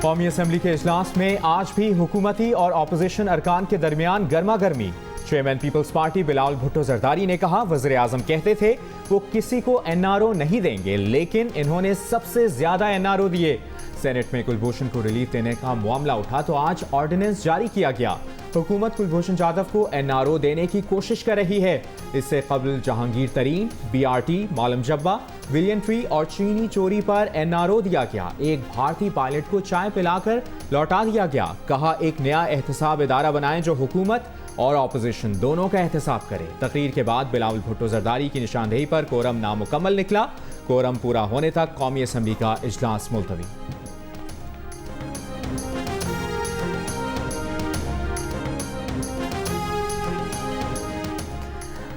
कौमी असम्बली के इजलास में आज भी हुकूमती और अपोजिशन अरकान के दरमियान गर्मा गर्मी। Chairman people's party Bilawal Bhutto Zardari ने कहा, वज़ीर आज़म कहते थे वो किसी को एनआरओ नहीं देंगे, लेकिन इन्होंने सबसे ज्यादा एनआरओ दिए। सेनेट में कुलभूषण को रिलीफ देने का मामला उठा तो आज ऑर्डिनेंस जारी किया गया। हुकूमत कुलभूषण जाधव को एनआरओ देने की कोशिश कर रही है। इससे कबल जहांगीर तरीन, बीआरटी, मालम जब्बा, विलियन ट्री और चीनी चोरी पर एनआरओ दिया गया। एक भारतीय पायलट को चाय पिलाकर लौटा दिया गया। कहा, एक नया एहतसाब इदारा बनाएं जो हुकूमत और अपोजिशन दोनों का एहतसाब करे। तकरीर के बाद बिलावल भुट्टो जरदारी की निशानदेही पर कोरम नामुकम्मल निकला। कोरम पूरा होने तक कौमी असम्बली का इजलास मुलतवी।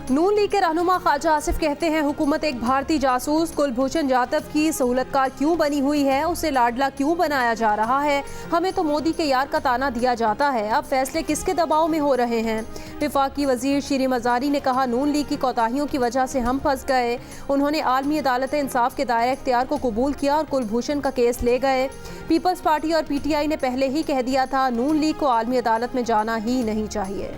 नून लीग के रहनुमा ख्वाजा आसिफ कहते हैं, हुकूमत एक भारतीय जासूस कुलभूषण जाधव की सहूलतकार क्यों बनी हुई है, उसे लाडला क्यों बनाया जा रहा है। हमें तो मोदी के यार का ताना दिया जाता है, अब फैसले किसके दबाव में हो रहे हैं। वफाकी वजीर शीरी मजारी ने कहा, नून लीग की कोताहियों की वजह से हम फंस गए। उन्होंने आलमी अदालत इंसाफ के दायरे इख्तियार को कबूल किया और कुलभूषण का केस ले गए। पीपल्स पार्टी और PTI ने पहले ही कह दिया था, नून लीग को आलमी अदालत में जाना ही नहीं चाहिए।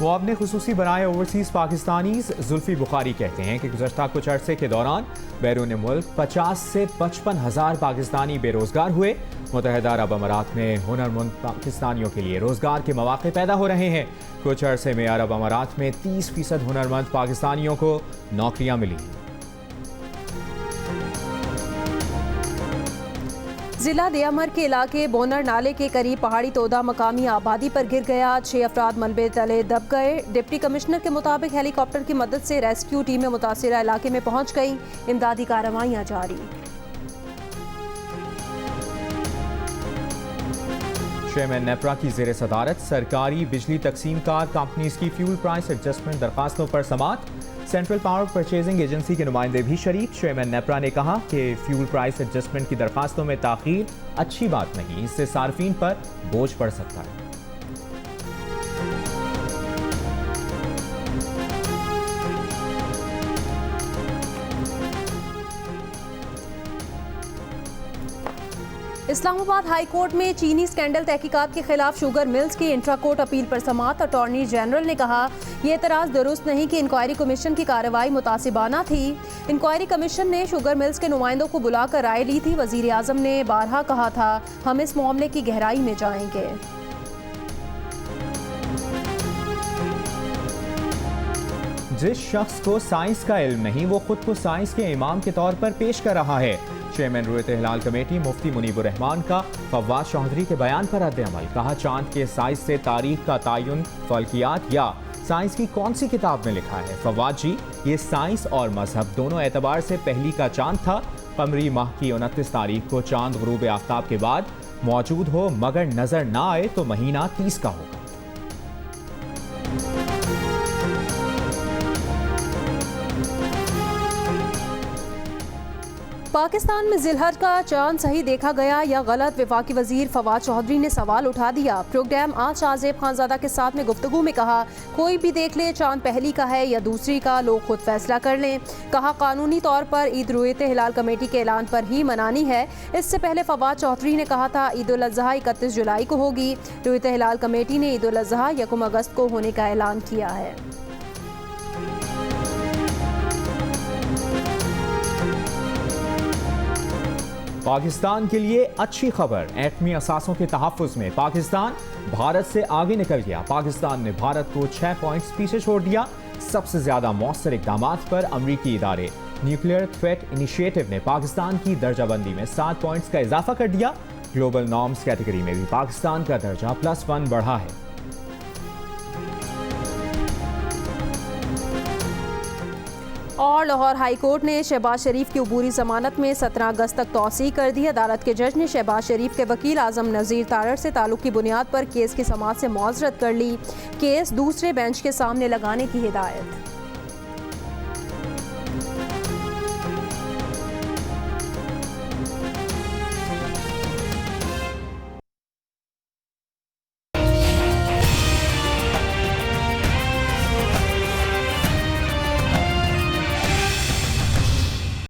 वो अपने खुसूसी बनाए ओवरसीज़ पाकिस्तानीज़ जुल्फी बुखारी कहते हैं कि गुज़श्ता कुछ अरसे के दौरान बैरून मुल्क 50 से 55 हज़ार पाकिस्तानी बेरोज़गार हुए। मुत्तहिदा अरब अमारात में हुनरमंद पाकिस्तानियों के लिए रोज़गार के मौक़े पैदा हो रहे हैं। कुछ अरसे में अरब अमारात में 30% हुनरमंद पाकिस्तानियों को नौकरियाँ मिली। जिला दियामर के इलाके बोनर नाले के करीब पहाड़ी तोदा मकामी आबादी पर गिर गया। 6 अफराद मलबे तले दब गए। डिप्टी कमिश्नर के मुताबिक हेलीकॉप्टर की मदद से रेस्क्यू टीमें मुतासिरा इलाके में पहुंच गईं। इमदादी कार्रवाइयां जारी। चेयरमैन नेपरा की ज़ेर सदारत सरकारी बिजली तकसीम कार कंपनीज की फ्यूल प्राइस एडजस्टमेंट दरखास्तों पर समाअत। सेंट्रल पावर परचेजिंग एजेंसी के नुमाइंदे भी शरीक। चेयरमैन नेपरा ने कहा कि फ्यूल प्राइस एडजस्टमेंट की दरखास्तों में ताख़ीर अच्छी बात नहीं, इससे सार्फिन पर बोझ पड़ सकता है। इस्लामाबाद हाई कोर्ट में चीनी स्कैंडल तहकीकात के खिलाफ शुगर मिल्स की इंट्रा कोर्ट अपील पर समाअत। अटॉर्नी जनरल ने कहा, यह एतराज़ दुरुस्त नहीं कि इंक्वायरी कमीशन की कार्रवाई मुतासिबाना थी। इंक्वायरी कमीशन ने शुगर मिल्स के नुमाइंदों को बुलाकर राय ली थी। वज़ीर आज़म ने बारहा कहा था, हम इस मामले की गहराई में जाएंगे। जिस शख्स को साइंस का इल्म नहीं, वो खुद को साइंस के इमाम के तौर पर पेश कर रहा है। चेयरमैन रुयत हिलाल कमेटी मुफ्ती मुनीबुर रहमान का फवाद चौधरी के बयान पर रद्द-ए-अमल। कहा, चांद के साइज से तारीख का तायुन फल्कियात या साइंस की कौन सी किताब में लिखा है। फवाद जी, ये साइंस और मजहब दोनों एतबार से पहली का चांद था। कमरी माह की 29 तारीख को चांद गुरूब आफ्ताब के बाद मौजूद हो मगर नजर ना आए तो महीना 30 का होगा। पाकिस्तान में जिलहज का चांद सही देखा गया या गलत, वफाकी वजीर फवाद चौधरी ने सवाल उठा दिया। प्रोग्राम आज शाहजेब खानजादा के साथ में गुफ्तगू में कहा, कोई भी देख ले चांद पहली का है या दूसरी का, लोग खुद फैसला कर लें। कहा, कानूनी तौर पर ईद रुयत हिलाल कमेटी के ऐलान पर ही मनानी है। इससे पहले फवाद चौधरी ने कहा था, ईद उल अज़हा 31 जुलाई को होगी। रुयत हिलाल कमेटी ने ईद उल अज़हा 1 अगस्त को होने का ऐलान किया है। पाकिस्तान के लिए अच्छी खबर, एटमी असासों के तहफ़्फ़ुज़ में पाकिस्तान भारत से आगे निकल गया। पाकिस्तान ने भारत को 6 पॉइंट्स पीछे छोड़ दिया। सबसे ज्यादा मौसर इक़दामात पर अमरीकी इदारे न्यूक्लियर थ्रेट इनिशिएटिव ने पाकिस्तान की दर्जाबंदी में 7 पॉइंट्स का इजाफा कर दिया। ग्लोबल नॉर्म्स कैटेगरी में भी पाकिस्तान का दर्जा +1 बढ़ा है। और लाहौर हाई कोर्ट ने शहबाज शरीफ की अबूरी जमानत में 17 अगस्त तक तौसीह कर दी। अदालत के जज ने शहबाज शरीफ के वकील आजम नज़ीर तारड़ से ताल्लुक की बुनियाद पर केस की समाअत से मुआज़रत कर ली। केस दूसरे बेंच के सामने लगाने की हिदायत।